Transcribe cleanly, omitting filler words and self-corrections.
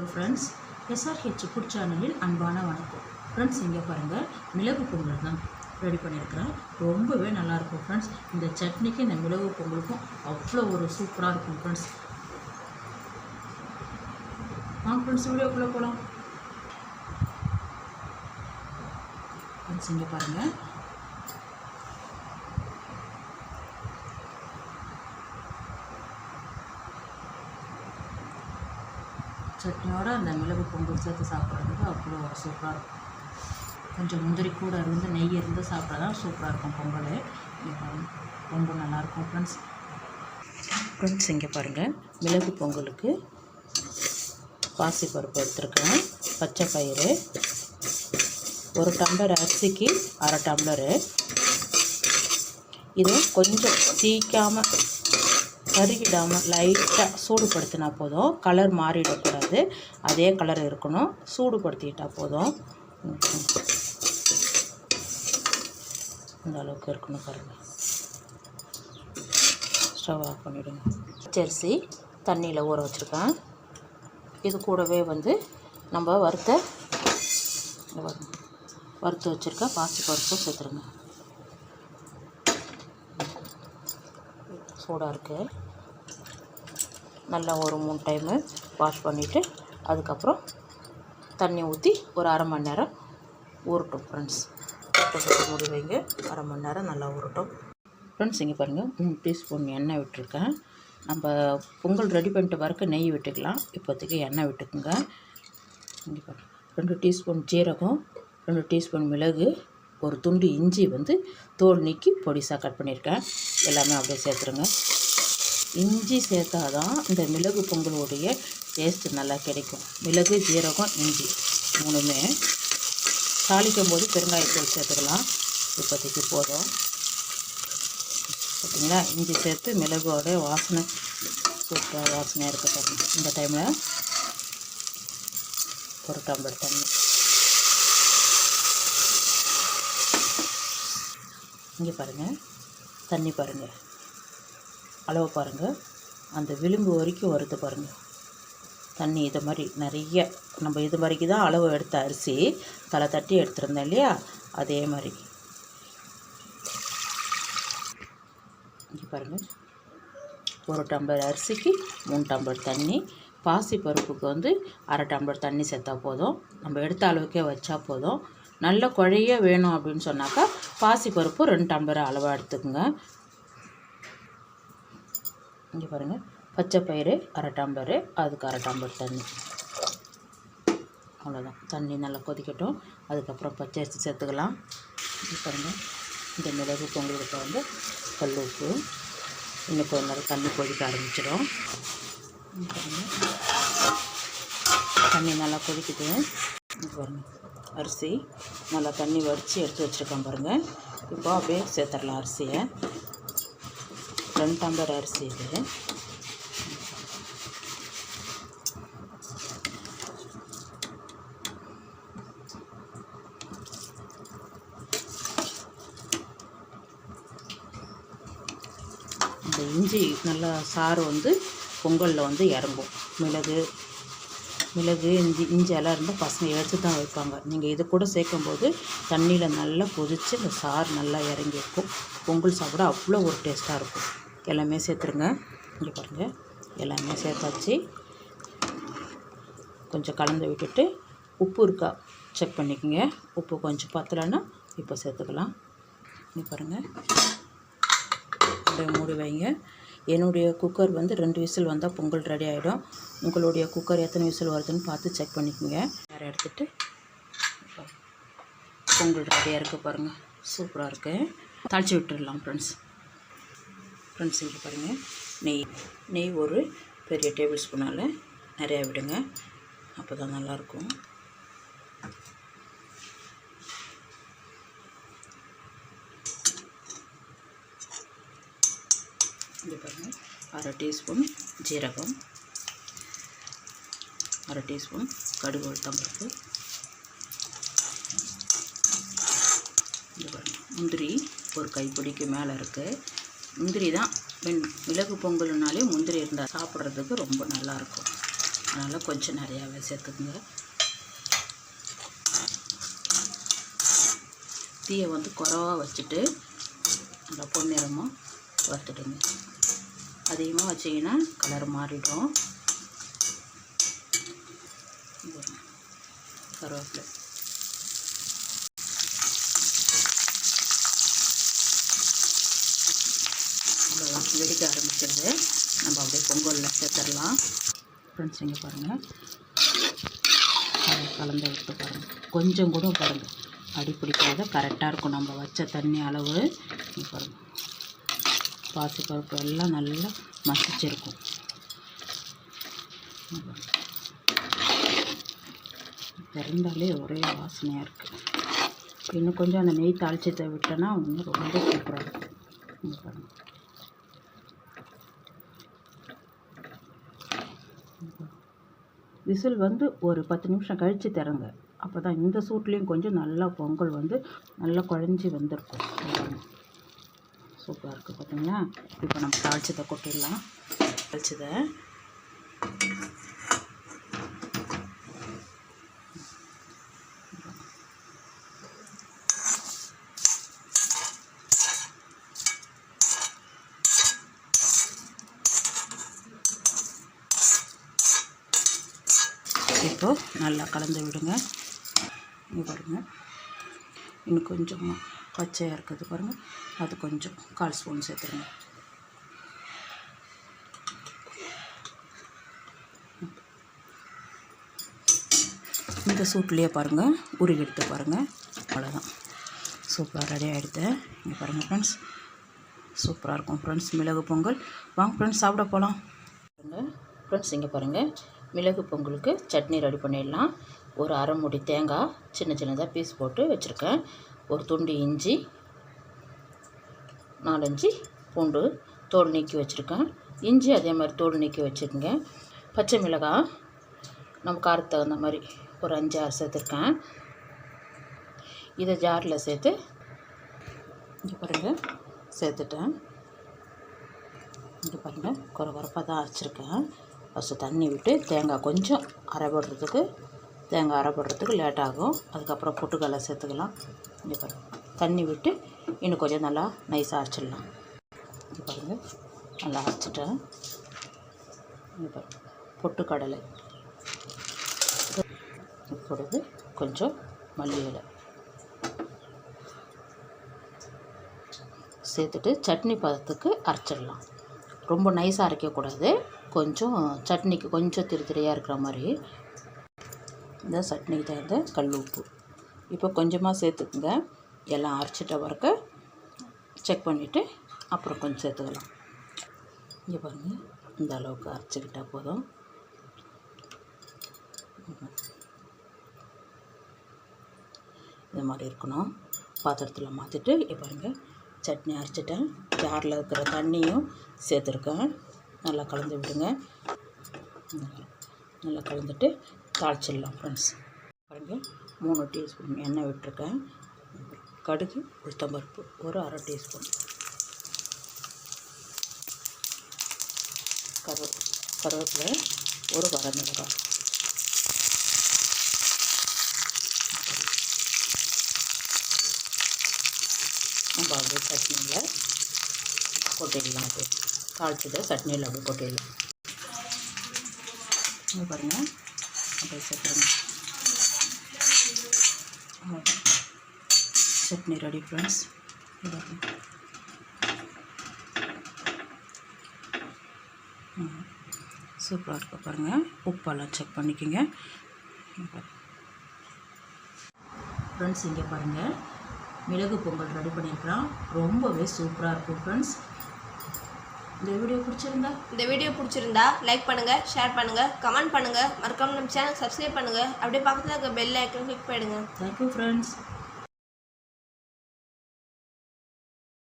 Hello friends, SRH food சேனலில் அன்பான வணக்கம். ஃப்ரெண்ட்ஸ், இங்கே பாருங்கள், மிளகு பொங்கல் தான் ரெடி பண்ணியிருக்கிறேன். ரொம்பவே நல்லாயிருக்கும் ஃப்ரெண்ட்ஸ். இந்த சட்னிக்கு இந்த மிளகு பொங்கலுக்கும் அவ்வளோ ஒரு சூப்பராக இருக்கும் ஃப்ரெண்ட்ஸ். ஃப்ரெண்ட்ஸ், வீடியோக்குள்ளே போகலாம். ஃப்ரெண்ட்ஸ், இங்கே பாருங்கள், சட்னியோட அந்த மிளகு பொங்கல் சேர்த்து சாப்பிட்றதுக்கு அவ்வளோ சூப்பராக இருக்கும். கொஞ்சம் முந்திரி கூட இருந்து நெய் இருந்து சாப்பிட்றா தான் சூப்பராக இருக்கும் பொங்கல். ரொம்ப நல்லாயிருக்கும் ஃப்ரெண்ட்ஸ். இங்கே பாருங்கள், மிளகு பொங்கலுக்கு பாசிப்பருப்பு எடுத்துருக்கேன், பச்சை பயிறு, ஒரு டம்ளர் அரிசிக்கு அரை டம்ளரு. இது கொஞ்சம் தீக்காமல் கருகிடாமல் லைட்டாக சூடுபடுத்தினா போதும். கலர் மாறிடக்கூடாது, அதே கலர் இருக்கணும். சூடுபடுத்திக்கிட்டால் போதும். இந்த அளவுக்கு இருக்கணும் பாருங்கள். ஸ்டவ் ஆஃப் பண்ணிவிடுங்க. பச்சரிசி தண்ணியில் ஊற வச்சுருக்கேன். இது கூடவே நம்ம வறுத்து வச்சுருக்க பாசிப்பருப்பு சேர்த்துருங்க. சூடாக இருக்குது. நல்லா ஒரு 3 டைமு வாஷ் பண்ணிவிட்டு அதுக்கப்புறம் தண்ணி ஊற்றி ஒரு அரை மணி நேரம் ஊறட்டும் ஃப்ரெண்ட்ஸ். மூடி வைங்க, அரை மணி நேரம் நல்லா ஊறட்டும் ஃப்ரெண்ட்ஸ். இங்கே பாருங்கள், 3 டீஸ்பூன் எண்ணெய் விட்டுருக்கேன். நம்ம பொங்கல் ரெடி பண்ணிட்டு வரைக்கும் நெய் விட்டுக்கலாம். இப்போதைக்கு எண்ணெய் விட்டுக்குங்க. இங்கே பாருங்கள், 2 டீஸ்பூன் ஜீரகம், 2 டீஸ்பூன் மிளகு, ஒரு துண்டு இஞ்சி தோல் நீக்கி பொடிசாக கட் பண்ணியிருக்கேன். எல்லாமே அப்படியே சேர்த்துருங்க. இஞ்சி சேர்த்தா தான் இந்த மிளகு பொங்கலுடைய டேஸ்ட்டு நல்லா கிடைக்கும். மிளகு, ஜீரகம், இஞ்சி 3மே. தாளிக்கும் போது பெருங்காயத்தூள் சேர்த்துக்கலாம். இப்போதைக்கு போதும். பார்த்தீங்களா, இஞ்சி சேர்த்து மிளகோட வாசனை சூப்பராக வாசனையாக இருக்க பாருங்க. இந்த டைமில் ஒரு டம்ளர் தண்ணி. இங்கே பாருங்கள், தண்ணி பாருங்கள், அளவு பாருங்கள், அந்த விளிம்பு வரைக்கும் வருது பாருங்கள் தண்ணி. இது மாதிரி நிறைய நம்ம இது வரைக்கும் தான் அளவு எடுத்த அரிசி தலை தட்டி எடுத்துருந்தேன் இல்லையா, அதே மாதிரி. இங்கே பாருங்கள், ஒரு டம்ளர் அரிசிக்கு 3 டம்ளர் தண்ணி. பாசி பருப்புக்கு அரை டம்ளர் தண்ணி சேர்த்தா போதும். நம்ம எடுத்த அளவுக்கே வச்சா போதும். நல்ல குழைய வேணும் அப்படின்னு சொன்னாக்கா பாசிப்பருப்பு 2 டம்ளர் அளவாக எடுத்துக்கோங்க. இங்கே பாருங்கள், பச்சை பயிறு அரை டம்ளரு, அதுக்கு அரை டம்ளர் தண்ணி. அவ்வளோதான். தண்ணி நல்லா கொதிக்கட்டும். அதுக்கப்புறம் பச்சரிசி சேர்த்துக்கலாம். இங்கே பாருங்கள், இந்த மிளகு பொங்கலுக்கு கல் உப்பு. இன்னும் கொஞ்ச நேரம் தண்ணி கொதிக்க ஆரம்பிச்சிடும். தண்ணி நல்லா கொதிக்குது. இங்கே பாருங்கள், அரிசி நல்லா தண்ணி வடித்து எடுத்து வச்சுருக்கேன் பாருங்கள். இப்போ அப்படியே சேர்த்துடலாம் அரிசியை. 2 டம்ளர் அரிசி இது. இந்த இஞ்சி நல்லா சாறு பொங்கலில் இறங்கும். மிளகு இஞ்சி எல்லாம் இருந்தால் பசங்க எடுத்து தான் வைப்பாங்க. நீங்கள் இது கூட சேர்க்கும்போது தண்ணியில் நல்லா கொதித்து இந்த சாறு நல்லா இறங்கியிருக்கும். பொங்கல் சாப்பிட அவ்வளோ ஒரு டேஸ்ட்டாக இருக்கும். எல்லாமே சேர்த்துருங்க. இங்கே பாருங்கள், எல்லாமே சேர்த்தாச்சு. கொஞ்சம் கலந்து விட்டுட்டு உப்பு இருக்கா செக் பண்ணிக்கோங்க. உப்பு கொஞ்சம் பத்தலைன்னா இப்போ சேர்த்துக்கலாம். இங்கே பாருங்கள், அப்படியே மூடி வைங்க. என்னுடைய குக்கர் 2 விசில் வந்தால் பொங்கல் ரெடி ஆகிடும். உங்களுடைய குக்கர் எத்தனை விசில் வருதுன்னு பார்த்து செக் பண்ணிக்கோங்க. வேறு எடுத்துகிட்டு பொங்கல் ரெடியாக இருக்குது பாருங்கள். சூப்பராக இருக்குது. தாளித்து விட்டுடலாம் ஃப்ரெண்ட்ஸ். இங்கே பாருங்கள், நெய் ஒரு பெரிய டேபிள் ஸ்பூனால் நிறையா விடுங்க. அப்போ தான் நல்லாயிருக்கும். இங்கே பாருங்கள், அரை டீஸ்பூன் ஜீரகம், அரை டீஸ்பூன் கடுகு உளுத்தம்பருப்பு. இங்கே பாருங்கள், முந்திரி ஒரு கைப்பிடிக்கு மேலே இருக்குது. முந்திரி தான் மிளகு பொங்கல்னாலே முந்திரி இருந்தால் சாப்பிட்றதுக்கு ரொம்ப நல்லாயிருக்கும். அதனால் கொஞ்சம் நிறையாவே சேர்த்துக்குங்க. தீயை வந்து குறைவாக வச்சுட்டு நல்லா பொன்னிறமாக வறுத்துடுங்க. அதிகமாக வச்சிங்கன்னா கலர் மாறிடும். கருவேப்பிலை அவ்வளோதான், வெடிக்க ஆரம்பிச்சிருது. நம்ம அப்படியே பொங்கலில் சேர்த்துடலாம். ஃப்ரெண்ட்ஸ் இங்கே பாருங்கள், கலந்து விட்டு பாருங்கள். கொஞ்சம் கூட பாருங்கள் அடி பிடிக்காத கரெக்டாக இருக்கும் நம்ம வச்ச தண்ணி அளவு. இங்கே பாருங்கள், பாசிப்பருப்பு எல்லாம் நல்லா மசிச்சிருக்கும். திறந்தாலே ஒரே வாசனையாக இருக்குது. இன்னும் கொஞ்சம் அந்த நெய் தாளிச்சத்தை விட்டோன்னா இன்னும் ரொம்ப சூப்பராக இருக்கும். இங்கே பாருங்கள், விசில் வந்து ஒரு 10 நிமிஷம் கழித்து தரங்க. அப்போ தான் இந்த சூட்லேயும் கொஞ்சம் நல்லா பொங்கல் வந்து நல்லா குழஞ்சி வந்திருக்கும். சூப்பராக இருக்குது பார்த்தீங்களா. இப்போ நம்ம தாளிச்சதை கொட்டிடலாம். தாளிச்சதை இப்போது நல்லா கலந்து விடுங்க. இங்கே பாருங்கள், இன்னும் கொஞ்சம் பச்சையாக இருக்குது பாருங்கள், அது கொஞ்சம் 1/4 ஸ்பூன் சேர்த்துருங்க. இந்த சூட்லேயே பாருங்கள் உருகி எடுத்து பாருங்கள். அவ்வளோதான், சூப்பராக ரெடி ஆகிடுது. இங்கே பாருங்கள் ஃப்ரெண்ட்ஸ், சூப்பராக இருக்கும் ஃப்ரெண்ட்ஸ் மிளகு பொங்கல். வாங்க ஃப்ரெண்ட்ஸ் சாப்பிட போகலாம். ஃப்ரெண்ட்ஸ் இங்கே பாருங்கள், மிளகு பொங்கலுக்கு சட்னி ரெடி பண்ணிடலாம். ஒரு அரை மூடி தேங்காய் சின்ன சின்னதாக பீஸ் போட்டு வச்சுருக்கேன். ஒரு துண்டு இஞ்சி, 4-5 பூண்டு தோல் நீக்கி வச்சுருக்கேன். இஞ்சி அதே மாதிரி தோல் நீக்கி வச்சுருக்கேங்க. பச்சை மிளகாய் நம்ம காரத்துக்கு தகுந்த மாதிரி ஒரு 5-6 சேர்த்துருக்கேன். இதை ஜாரில் சேர்த்து இங்கே பாருங்கள் சேர்த்துட்டேன். இங்கே பாருங்கள் குறப்பாக தான் அரைச்சிருக்கேன். ஃபஸ்ட்டு தண்ணி விட்டு தேங்காய் கொஞ்சம் அரைப்படுறதுக்கு லேட் ஆகும். அதுக்கப்புறம் பொட்டுக்கடலை சேர்த்துக்கலாம். இங்கே பாருங்கள் தண்ணி விட்டு இன்னும் கொஞ்சம் நல்லா நைஸாக அரைச்சிடலாம். இங்கே பாருங்கள் நல்லா அரைச்சிட்டேன். இங்கே பாருங்கள் பொட்டுக்கடலை இப்பொழுது கொஞ்சம் மல்லி இலை சேர்த்துட்டு சட்னி பதத்துக்கு அரைச்சிடலாம். ரொம்ப நைஸாக அரைக்கக்கூடாது, கொஞ்சம் சட்னிக்கு கொஞ்சம் திரியாக இருக்கிற மாதிரி. இந்த சட்னிக்கு தகுந்த கல் உப்பு இப்போ கொஞ்சமாக சேர்த்துக்குங்க. எல்லாம் அரைச்சிட்ட வரைக்க செக் பண்ணிவிட்டு அப்புறம் கொஞ்சம் சேர்த்துக்கலாம். இங்கே பாருங்கள் இந்த அளவுக்கு அரைச்சிக்கிட்டால் போதும். இது மாதிரி இருக்கணும். பாத்திரத்தில் மாற்றிட்டு இப்போ பாருங்கள் சட்னி அரைச்சிட்டேன். ஜாரில் இருக்கிற தண்ணியும் சேர்த்துருக்கேன். நல்லா கலந்து விடுங்க. நல்லா கலந்துட்டு தாளிச்சிடலாம் ஃப்ரெண்ட்ஸ். பாருங்கள் 3 டீஸ்பூன் எண்ணெய் விட்டுருக்கேன். கடுகு உளுத்தம்பருப்பு ஒரு அரை டீஸ்பூன், கருவேப்பிலை ஒரு வரமிளகாய், நம்ம அப்படியே சட்னியில் கொட்டிடலாம். அப்படியே தாளிச்சதை சட்னியில் அப்படியே கொட்டிடலாம். பாருங்கள் அப்படியே சேர்த்துருங்க. Chutney ready friends. சூப்பராக இருக்க பாருங்கள். உப்பெல்லாம் செக் பண்ணிக்கோங்க ஃப்ரெண்ட்ஸ். இங்கே பாருங்கள் மிளகு பொங்கல் ரெடி பண்ணியிருக்கிறோம். ரொம்பவே சூப்பராக இருக்கும் ஃப்ரெண்ட்ஸ். இந்த வீடியோ பிடிச்சிருந்தா லைக் பண்ணுங்கள், ஷேர் பண்ணுங்கள், கமெண்ட் பண்ணுங்கள், மறக்காம நம்ம சேனல் சப்ஸ்கிரைப் பண்ணுங்கள். அப்படியே பக்கத்தில் இருக்க பெல் ஐக்கன் கிளிக் பண்ணிடுங்க. Thank you friends.